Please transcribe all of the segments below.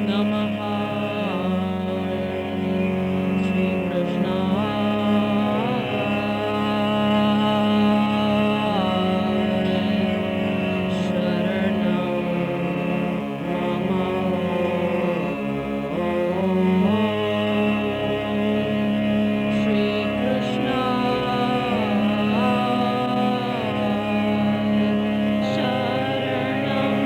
नमः श्री कृष्णाय शरणं श्री कृष्णाय शरणं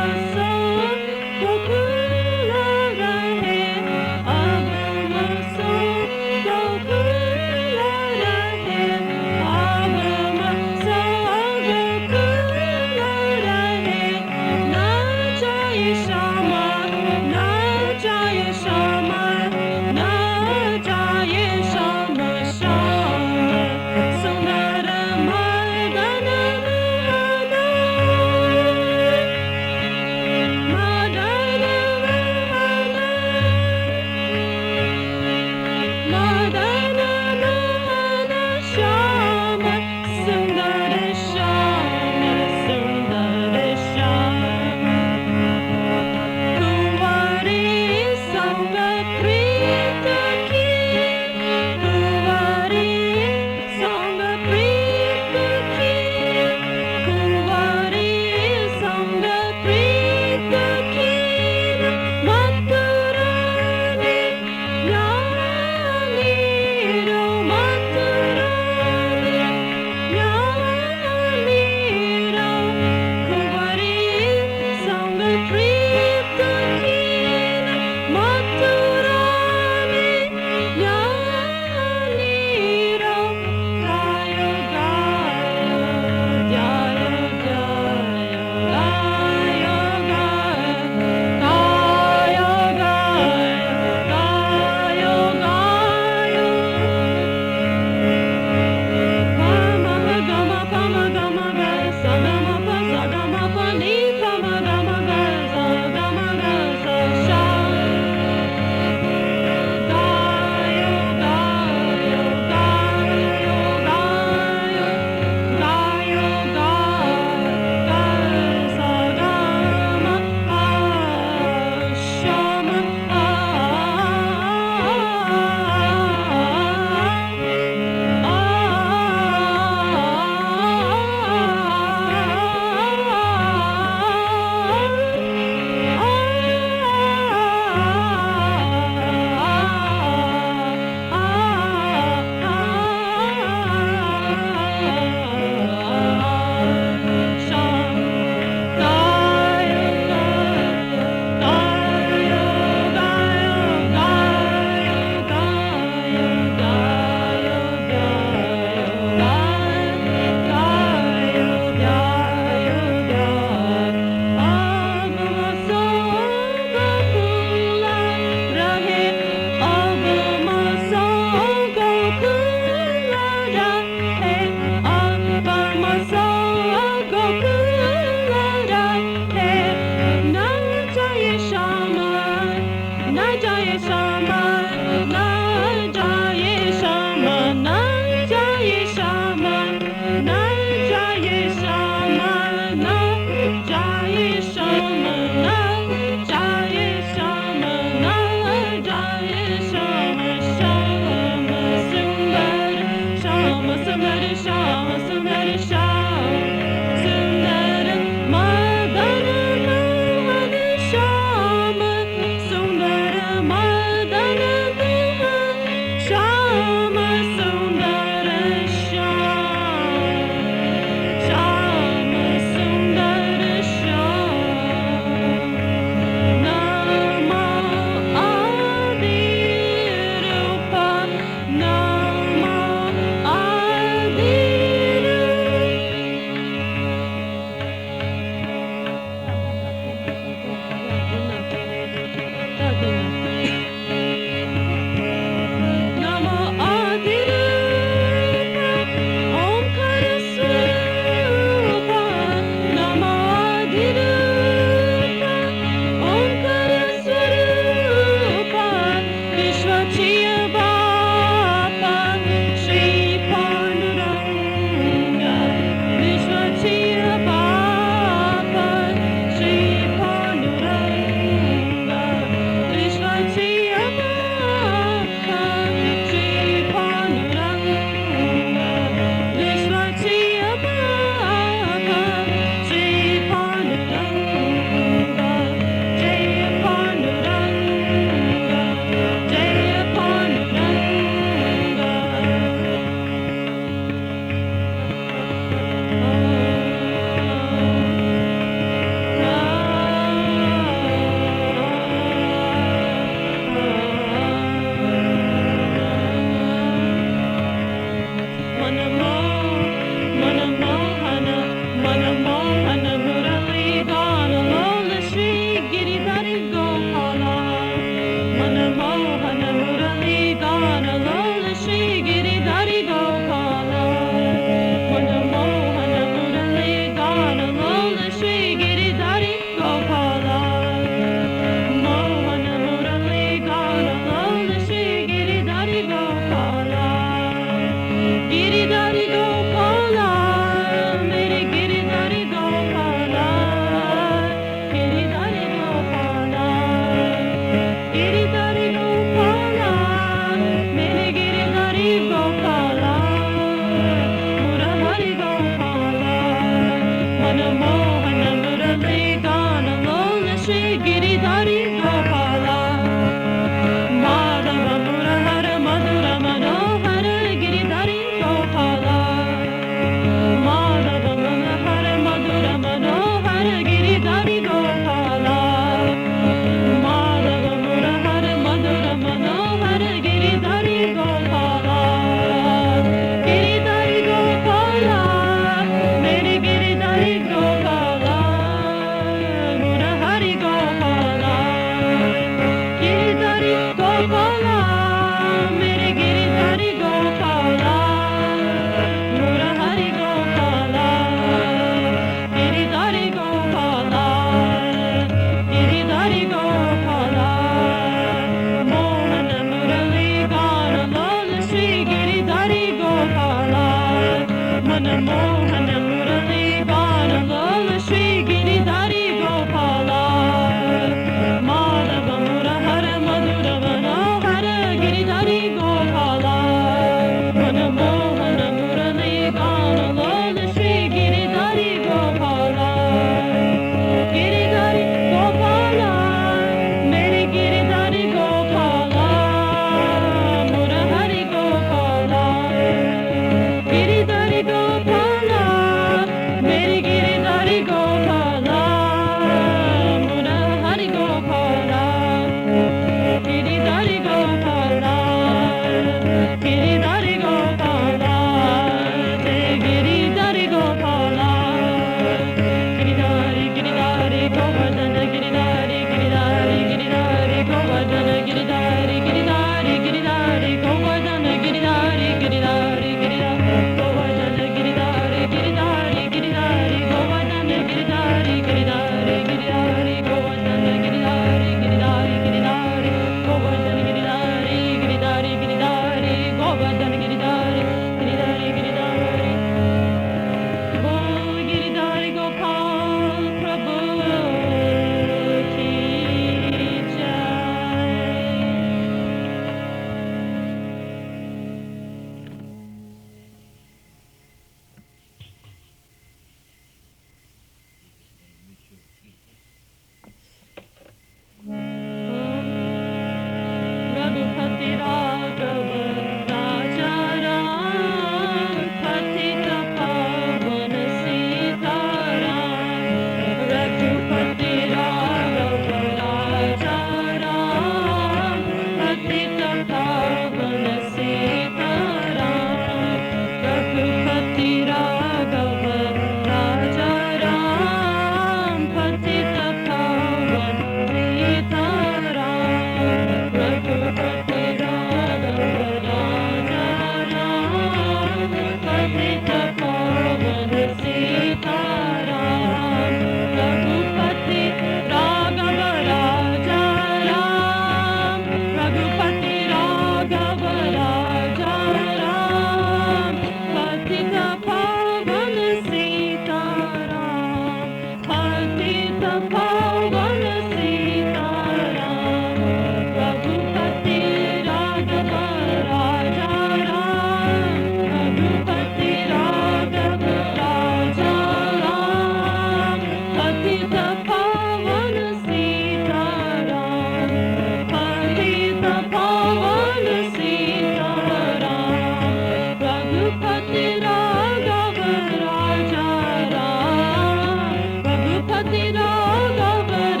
Raghupati Raghav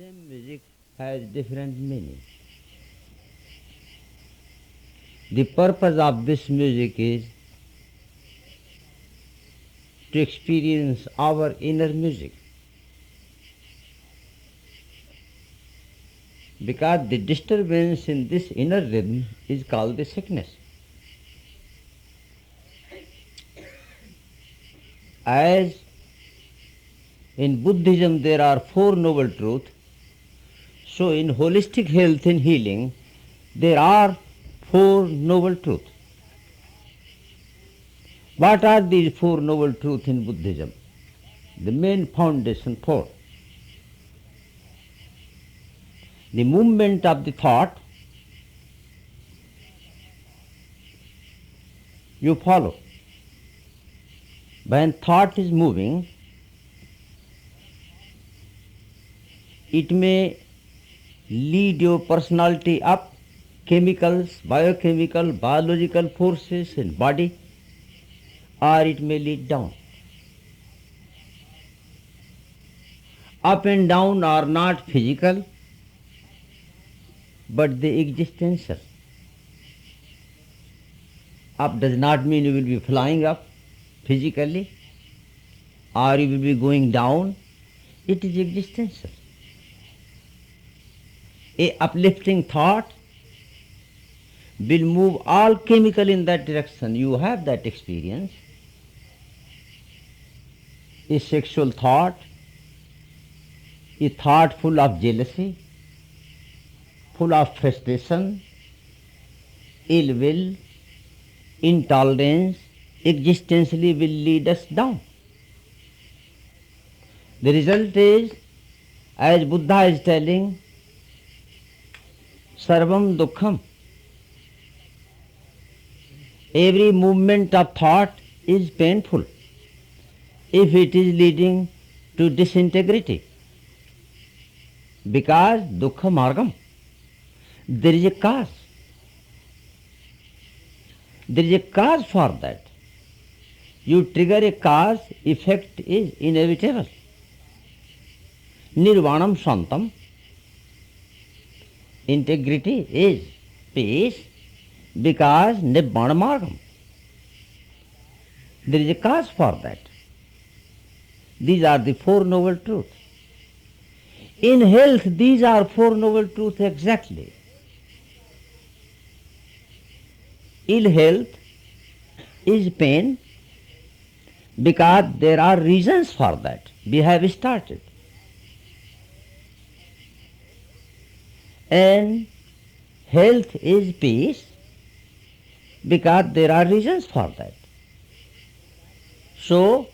same music has different meaning. The purpose of this music is to experience our inner music. Because the disturbance in this inner rhythm is called the sickness. As in Buddhism there are four noble truths, so in holistic health and healing there are four noble truths. What are these four noble truths in Buddhism? The main foundation four. The movement of the thought you follow. When thought is moving, it may lead your personality up, chemicals, biochemical, biological forces in body, or it may lead down. Up and down are not physical, but the existential. Up does not mean you will be flying up physically, or you will be going down. It is existential. A uplifting thought will move all chemical in that direction. You have that experience. A sexual thought, a thought full of jealousy, full of frustration, ill will, intolerance, existentially will lead us down. The result is, as Buddha is telling, sarvam dukkham. Every movement of thought is painful if it is leading to disintegrity. Because dukkha margam, there is a cause. There is a cause for that. You trigger a cause, effect is inevitable. Nirvanam shantam, integrity is peace, because nibbana margam. There is a cause for that. These are the four noble truths. In health, these are four noble truths exactly. Ill health is pain because there are reasons for that. We have started. And health is peace because there are reasons for that. So,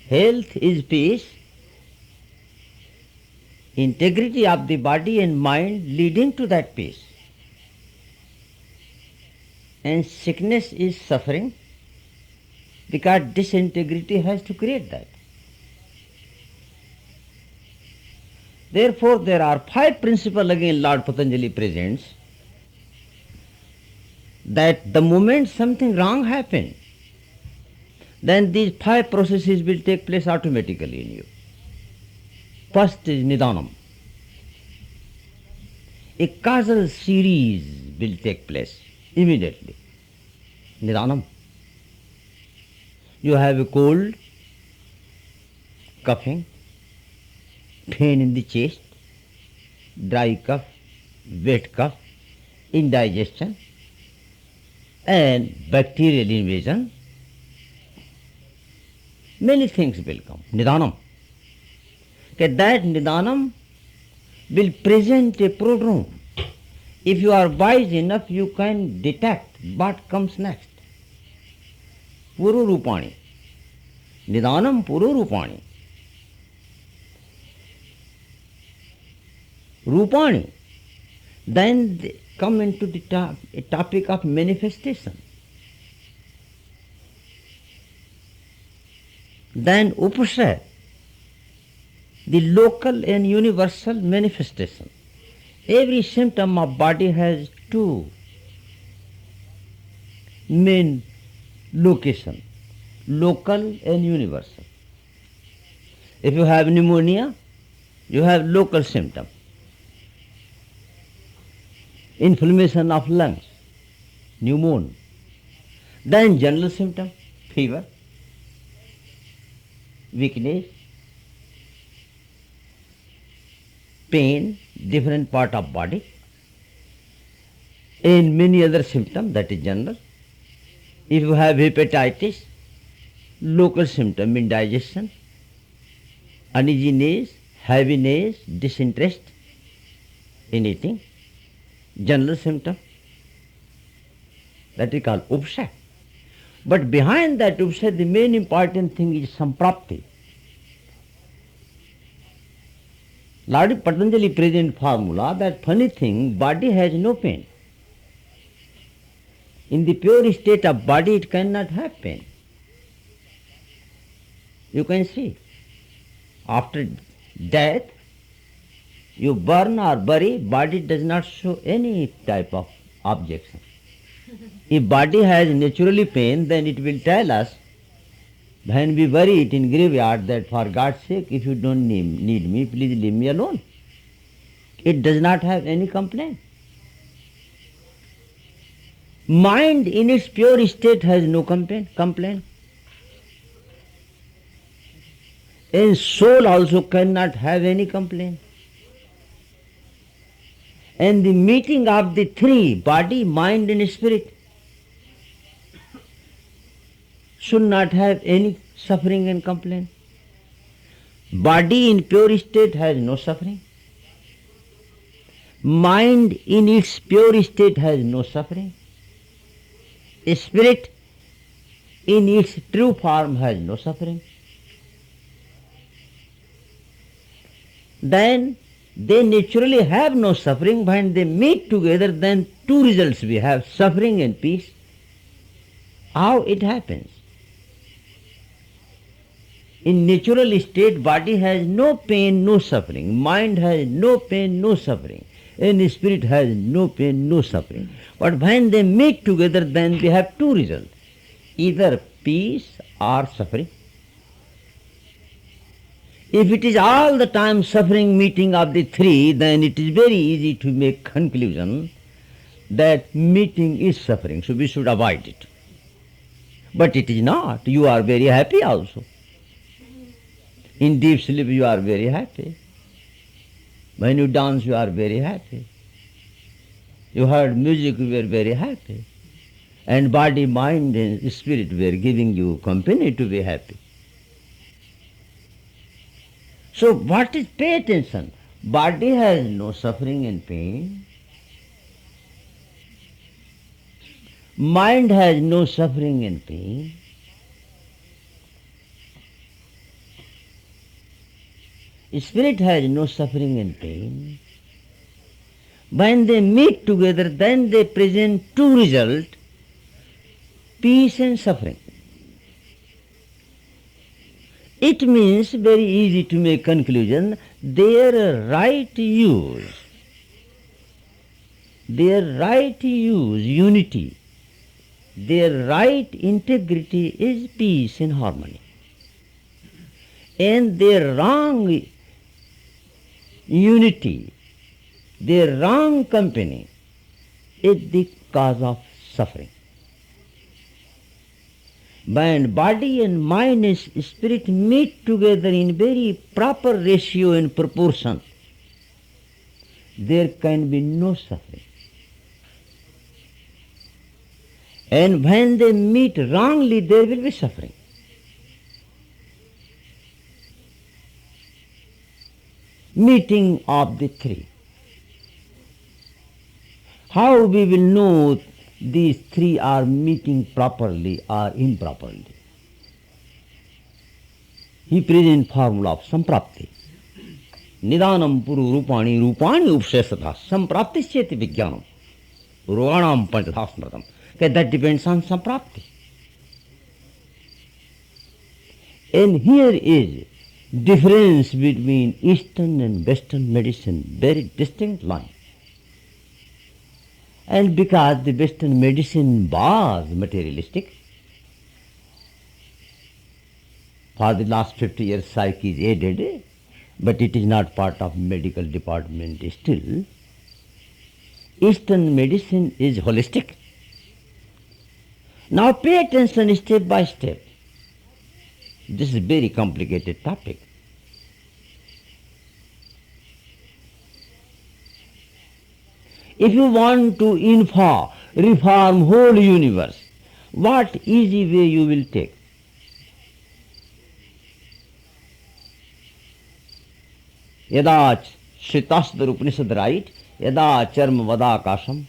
health is peace, integrity of the body and mind leading to that peace. And sickness is suffering because disintegrity has to create that. Therefore, there are five principles again Lord Patanjali presents, that the moment something wrong happens, then these five processes will take place automatically in you. First is Nidanam. A causal series will take place immediately. Nidanam. You have a cold, coughing, pain in the chest, dry cough, wet cough, indigestion, and bacterial invasion. Many things will come. Nidanam. That Nidanam will present a prodrome. If you are wise enough, you can detect what comes next. Puru Rupani. Nidanam Puru Rupani. Rupani. Then they come into the topic of manifestation. Then Upasaya, the local and universal manifestation. Every symptom of body has two main location, local and universal. If you have pneumonia, you have local symptom. inflammation of lungs, pneumonia. Then general symptom, fever, weakness, pain, different part of body, and many other symptoms, that is general. If you have hepatitis, local symptom, indigestion, uneasiness, heaviness, disinterest in eating, general symptom, that is called upset. But behind that upset, the main important thing is samprapti. Lord Patanjali present formula that funny thing, body has no pain. In the pure state of body, it cannot have pain. You can see, after death, you burn or bury, body does not show any type of objection. If body has naturally pain, then it will tell us when we bury it in graveyard that for God's sake, if you don't need me, please leave me alone. It does not have any complaint. Mind in its pure state has no complaint. And soul also cannot have any complaint. And the meeting of the three, body, mind and spirit, should not have any suffering and complaint. Body in pure state has no suffering. Mind in its pure state has no suffering. Spirit in its true form has no suffering. Then they naturally have no suffering. When they meet together, then two results we have, suffering and peace. How it happens? In natural state, body has no pain, no suffering. Mind has no pain, no suffering. And spirit has no pain, no suffering. But when they meet together, then we have two results, either peace or suffering. If it is all the time suffering meeting of the three, then it is very easy to make conclusion that meeting is suffering, so we should avoid it. But it is not. You are very happy also. In deep sleep you are very happy. When you dance you are very happy. You heard music, you were very happy. And body, mind and spirit were giving you company to be happy. So what is, pay attention, body has no suffering and pain. Mind has no suffering and pain. Spirit has no suffering and pain. When they meet together, then they present two results, peace and suffering. It means very easy to make conclusion, their right use, unity, their right integrity is peace and harmony. And their wrong unity, their wrong company is the cause of suffering. When body and mind and spirit meet together in very proper ratio and proportion, there can be no suffering. And when they meet wrongly, there will be suffering. Meeting of the three. How we will know these three are meeting properly or improperly? He presents formula of samprapti. Nidanam puru rupani upsesatha sampraptisyeti vijnanam roganam panchadhasmratam. Okay, that depends on samprapti. And here is difference between Eastern and Western medicine, very distinct line. And because the Western medicine was materialistic, for the last 50 years psyche is aided, but it is not part of medical department still. Eastern medicine is holistic. Now pay attention step by step. This is a very complicated topic. If you want to reform whole universe, what easy way you will take? Yada Shritasthara Upanishad write, Yada Charma Vadakasham,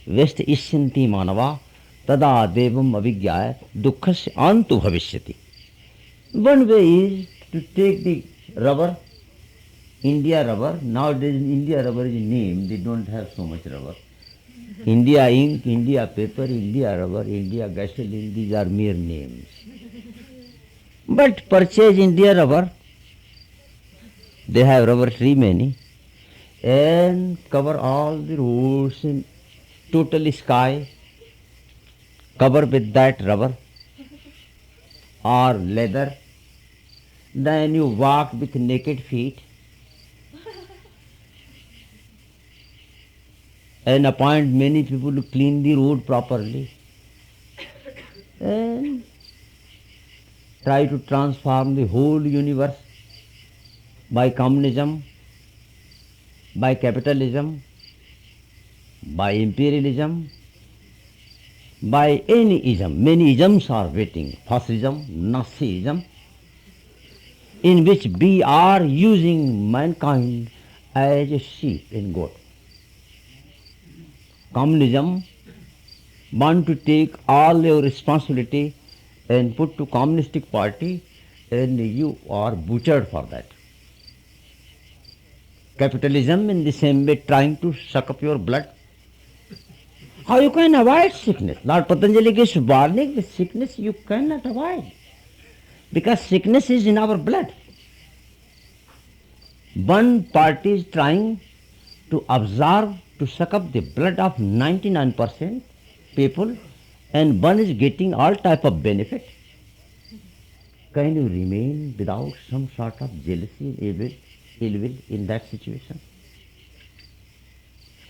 Vest Ishyanti Manava, Tada Devam Avigyaya, Dukkhasya Antu Bhavishyati. One way is to take the rubber, India rubber. Nowadays India rubber is named, they don't have so much rubber. India ink, India paper, India rubber, India gasoline, these are mere names. But purchase India rubber, they have rubber tree many, and cover all the roads and total sky, cover with that rubber or leather. Then you walk with naked feet and appoint many people to clean the road properly and try to transform the whole universe by communism, by capitalism, by imperialism, by any ism. Many isms are waiting. Fascism, Nazism, in which we are using mankind as a sheep and goat. Communism want to take all your responsibility and put to communistic party, and you are butchered for that. Capitalism in the same way trying to suck up your blood. How you can avoid sickness? Lord Patanjali gives warning that sickness you cannot avoid, because sickness is in our blood. One party is trying to observe, to suck up the blood of 99% people, and one is getting all type of benefit. Can you remain without some sort of jealousy, ill will in that situation?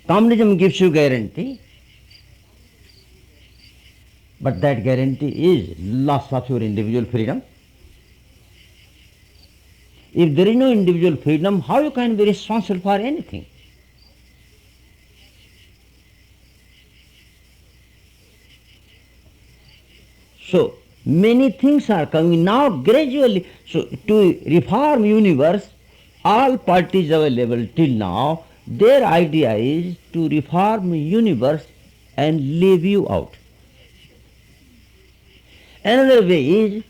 Communism gives you guarantee, but that guarantee is loss of your individual freedom. If there is no individual freedom, how you can be responsible for anything? So many things are coming now gradually. So to reform universe, all parties available till now, their idea is to reform universe and leave you out. Another way is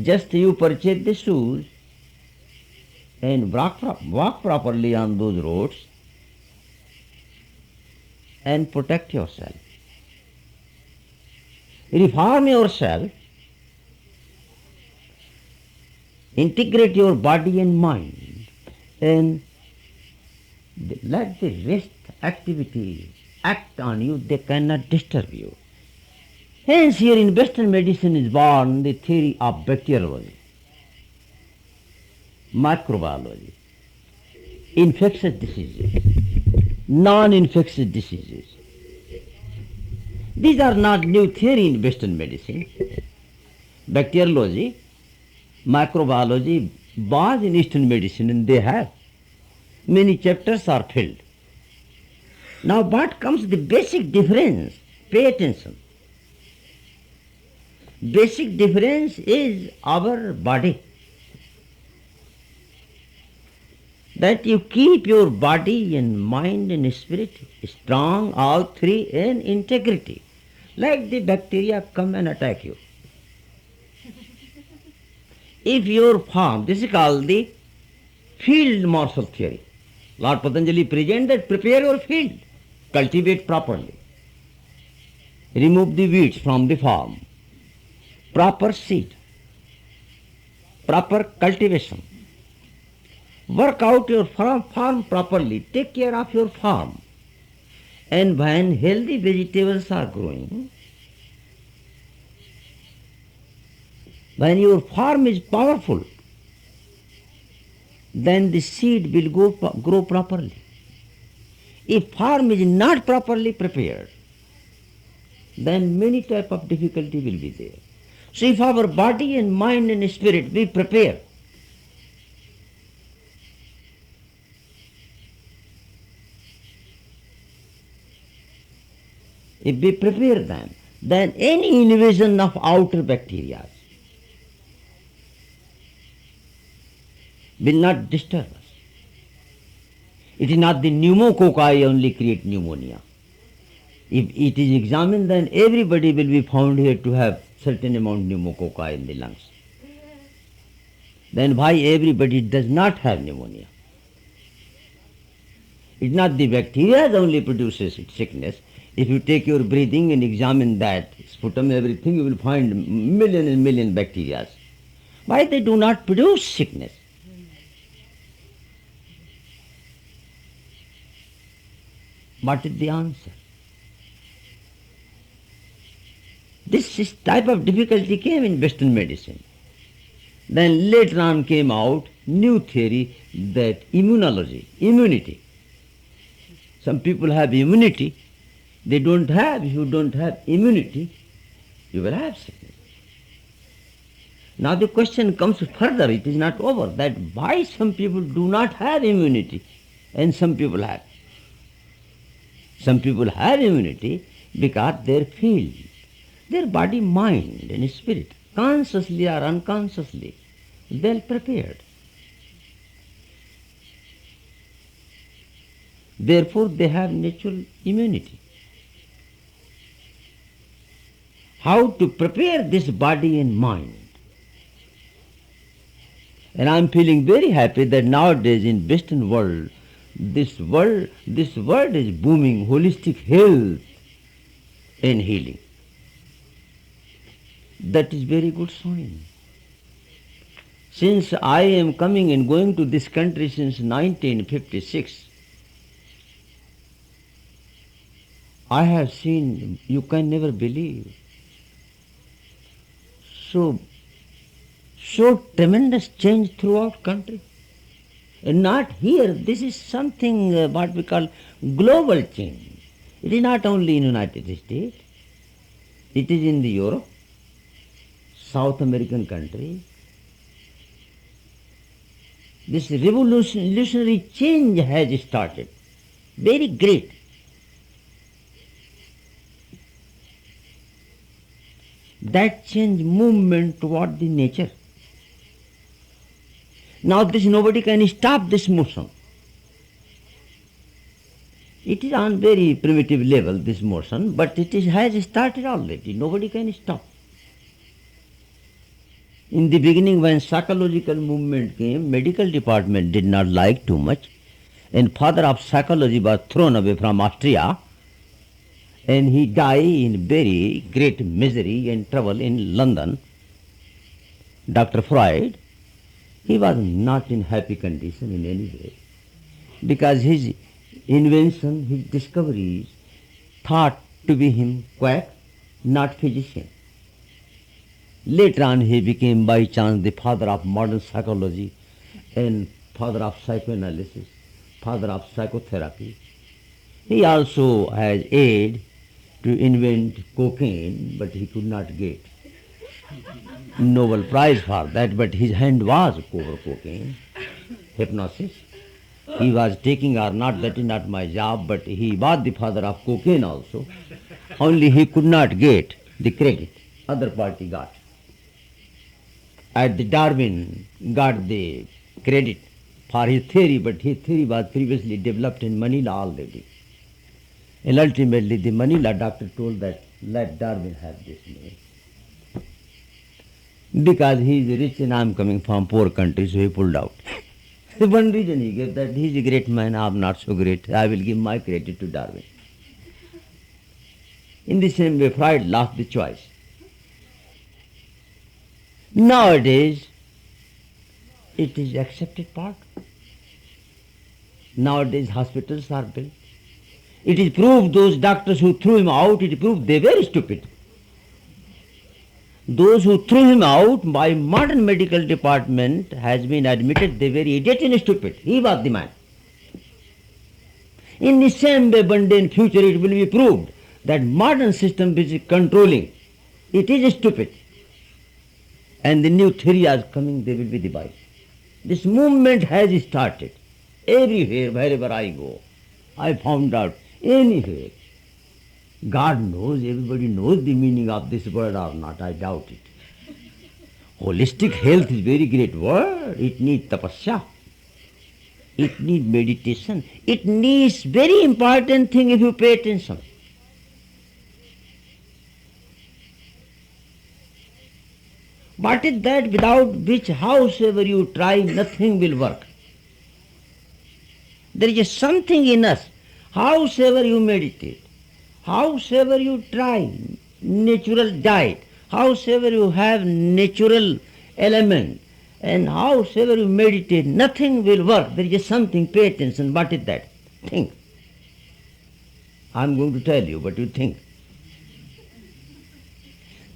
just you purchase the shoes and walk properly on those roads and protect yourself. Reform yourself, integrate your body and mind, and let the rest activity act on you, they cannot disturb you. Hence here in Western medicine is born the theory of bacteriology, microbiology, infectious diseases, non-infectious diseases. These are not new theory in Western medicine. Bacteriology, microbiology was in Eastern medicine, and they have. Many chapters are filled. Now what comes the basic difference? Pay attention. Basic difference is our body. That you keep your body and mind and spirit strong, all three, in integrity. Like the bacteria come and attack you. If your farm, this is called the field morsel theory. Lord Patanjali presented, prepare your field, cultivate properly, remove the weeds from the farm, proper seed, proper cultivation, work out your farm properly, take care of your farm, and when healthy vegetables are growing, when your farm is powerful, then the seed will grow properly. If farm is not properly prepared, then many type of difficulty will be there. So if our body and mind and spirit we prepare, if we prepare them, then any invasion of outer bacteria will not disturb us. It is not the pneumococci only create pneumonia. If it is examined, then everybody will be found here to have certain amount of pneumococci in the lungs. Then why everybody does not have pneumonia? It is not the bacteria that only produces sickness. If you take your breathing and examine that sputum, everything, you will find million and million bacteria. Why they do not produce sickness? What is the answer? This type of difficulty came in Western medicine. Then later on came out new theory that immunity. Some people have immunity, if you don't have immunity, you will have sickness. Now the question comes further, it is not over, that why some people do not have immunity and some people have. Some people have immunity because their field, their body, mind and spirit, consciously or unconsciously, well prepared. Therefore they have natural immunity. How to prepare this body and mind? And I am feeling very happy that nowadays in Western world, this world is booming holistic health and healing. That is very good sign. Since I am coming and going to this country since 1956, I have seen, you can never believe, so tremendous change throughout country. And not here, this is something what we call global change. It is not only in United States, it is in the Europe, South American country. This revolutionary change has started, very great. That change movement toward the nature. Now this nobody can stop this motion. It is on very primitive level, this motion, but has started already. Nobody can stop. In the beginning, when psychological movement came, medical department did not like too much, and father of psychology was thrown away from Austria, and he died in very great misery and trouble in London. Dr. Freud, he was not in happy condition in any way, because his invention, his discoveries, thought to be him quack, not physician. Later on he became by chance the father of modern psychology and father of psychoanalysis, father of psychotherapy. He also has aid to invent cocaine, but he could not get Nobel Prize for that, but his hand was over cocaine, hypnosis. He was taking or not, that is not my job, but he was the father of cocaine also. Only he could not get the credit, other party got. At the Darwin got the credit for his theory, but his theory was previously developed in Manila already. And ultimately the Manila doctor told that let Darwin have this name. Because he is rich and I am coming from poor country, so he pulled out. The one reason he gave, that he is a great man, I am not so great, I will give my credit to Darwin. In the same way, Freud lost the choice. Nowadays, it is accepted part. Nowadays, hospitals are built. It is proved those doctors who threw him out, it is proved they were stupid. Those who threw him out by modern medical department has been admitted they were idiot and stupid. He was the man. In the same way, one day in future it will be proved that modern system which is controlling, it is stupid. And the new theory is coming, they will be devised. This movement has started. Everywhere, wherever I go, I found out, anywhere. God knows, everybody knows the meaning of this word or not, I doubt it. Holistic health is very great word. It needs tapasya. It needs meditation. It needs very important thing if you pay attention. What is that without which howsoever you try, nothing will work? There is something in us, howsoever you meditate, howsoever you try, natural diet, howsoever you have natural element, and howsoever you meditate, nothing will work. There is something, pay attention. What is that? Think. I am going to tell you, but you think.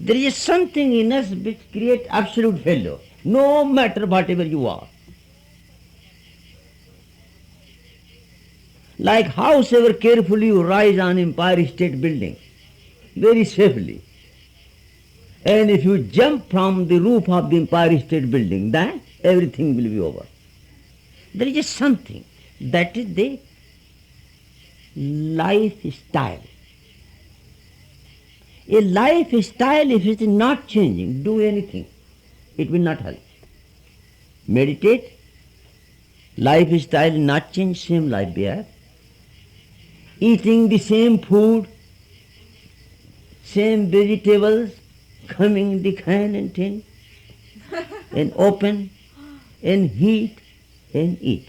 There is something in us which creates absolute failure, no matter whatever you are. Like howsoever carefully you rise on Empire State Building, very safely, and if you jump from the roof of the Empire State Building, then everything will be over. There is something, that is the lifestyle. A lifestyle, if it is not changing, do anything, it will not help. Meditate, lifestyle not change, same life behavior. Eating the same food, same vegetables, coming in the can and tin, and open, and heat, and eat.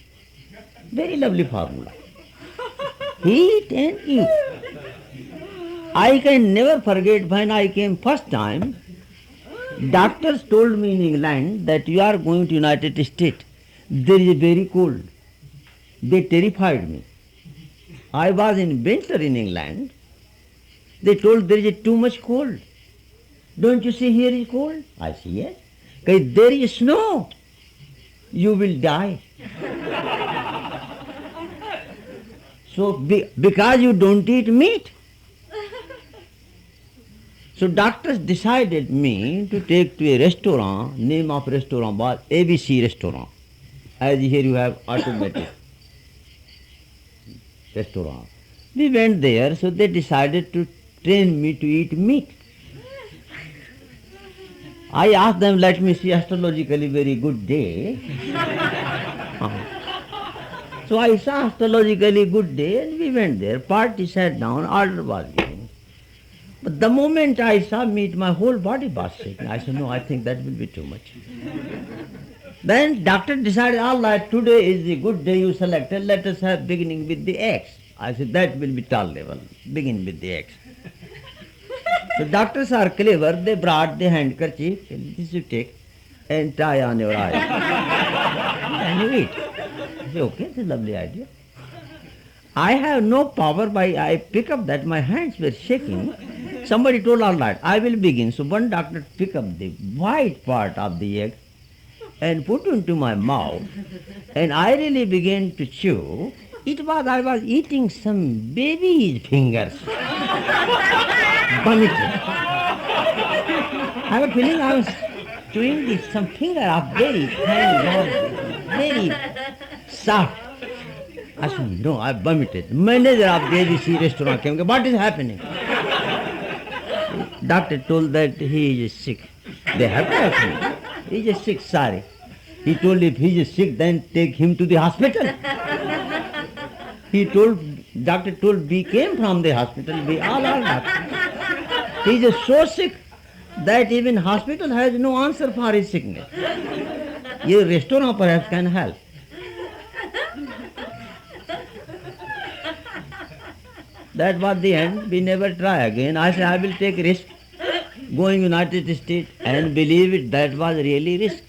Very lovely formula. Heat and eat. I can never forget when I came first time, doctors told me in England that you are going to United States. There is very cold. They terrified me. I was in winter in England. They told there is too much cold. Don't you see here is cold? I see yes. Because there is snow. You will die. So because you don't eat meat. So doctors decided me to take to a restaurant. Name of restaurant was ABC restaurant. As here you have automatic restaurant. We went there, so they decided to train me to eat meat. I asked them, let me see astrologically very good day. So I saw astrologically good day and we went there. Party sat down, order was given. But the moment I saw meat, my whole body was shaking. I said, no, I think that will be too much. Then doctor decided, all right, today is the good day you selected, let us have beginning with the eggs. I said, that will be tolerable, begin with the eggs. The doctors are clever, they brought the handkerchief, and this you take, and tie on your eyes. And you eat. I said, okay, it's a lovely idea. I have no power, by I pick up that, my hands were shaking. Somebody told, all right, I will begin. So one doctor picked up the white part of the egg, and put into my mouth, and I really began to chew. It was, I was eating some baby's fingers. Vomited. I was feeling I was chewing this, some finger of very fine, very soft. I said, no, I vomited. Manager of the ABC restaurant came, what is happening? Doctor told that he is sick. They have to ask him. He is sick, sorry. He told if he is sick, then take him to the hospital. He told, doctor told, we came from the hospital, we all are doctors. He is so sick that even hospital has no answer for his sickness. Your restaurant perhaps can help. That was the end. We never try again. I said, I will take risk going United States, and believe it, that was really risk.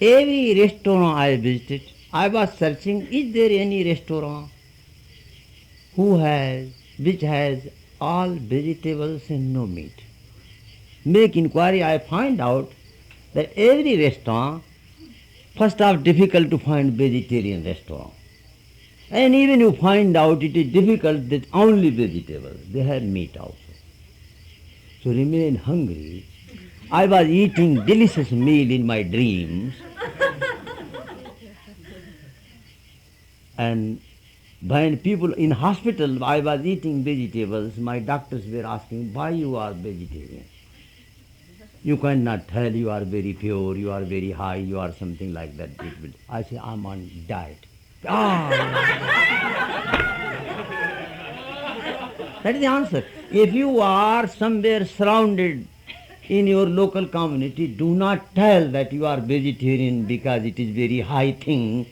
Every restaurant I visited, I was searching, is there any restaurant which has all vegetables and no meat? Make inquiry, I find out that every restaurant, first off, difficult to find vegetarian restaurant. And even you find out it is difficult that only vegetables, they have meat also. So remain hungry. I was eating delicious meal in my dreams. And when people in hospital, I was eating vegetables, my doctors were asking, why you are vegetarian? You cannot tell you are very pure, you are very high, you are something like that. I say, I'm on diet. Ah! That is the answer. If you are somewhere surrounded in your local community, do not tell that you are vegetarian because it is very high thing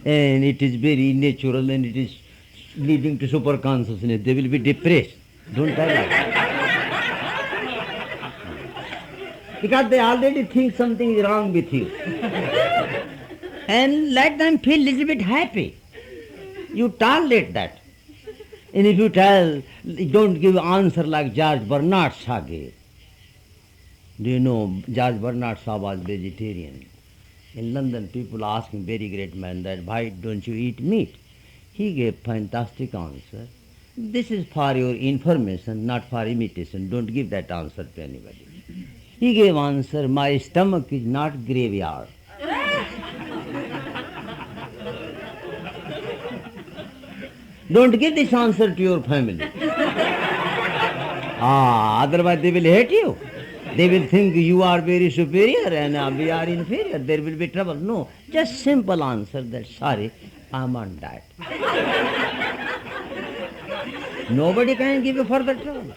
and it is very natural and it is leading to super consciousness. They will be depressed. Don't tell that. Because they already think something is wrong with you. And let them feel little bit happy. You tolerate that. And if you tell, don't give answer like George Bernard Shaw gave. Do you know George Bernard Shaw was vegetarian? In London, people ask him, very great man, that why don't you eat meat? He gave fantastic answer. This is for your information, not for imitation. Don't give that answer to anybody. He gave answer, my stomach is not graveyard. Don't give this answer to your family. Otherwise they will hate you. They will think you are very superior and we are inferior. There will be trouble. No, just simple answer that, sorry, I'm on diet. Nobody can give you further trouble.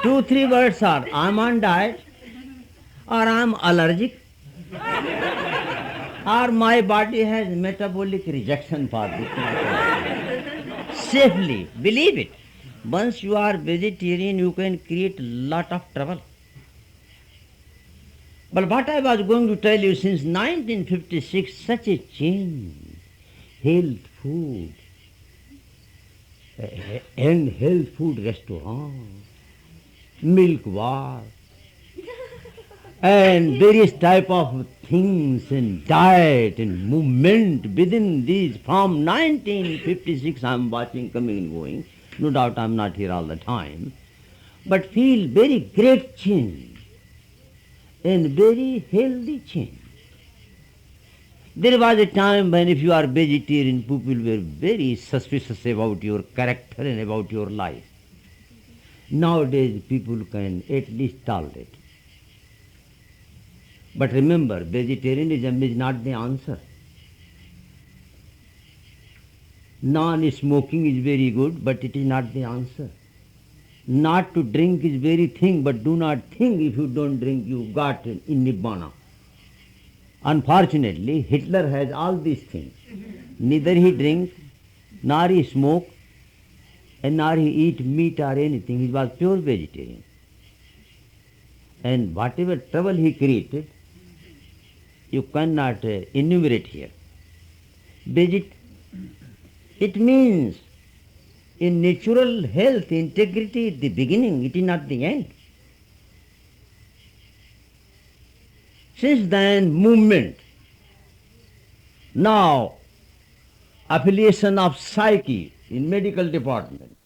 2-3 words are, I'm on diet, or I'm allergic, or my body has metabolic rejection for this. Safely, believe it. Once you are vegetarian, you can create a lot of trouble. But what I was going to tell you, since 1956, such a change, health food, and health food restaurant, milk bar, and various type of things and diet and movement within these. From 1956 I am watching, coming and going. No doubt I am not here all the time. But feel very great change and very healthy change. There was a time when if you are vegetarian, people were very suspicious about your character and about your life. Nowadays people can at least tolerate. But remember, vegetarianism is not the answer. Non-smoking is very good, but it is not the answer. Not to drink is very thing, but do not think if you don't drink you got in Nibbana. Unfortunately, Hitler has all these things. Neither he drink, nor he smoke, and nor he eat meat or anything. He was pure vegetarian. And whatever trouble he created, you cannot enumerate here. It means in natural health, integrity at the beginning, it is not the end. Since then, movement. Now, affiliation of psyche in medical department.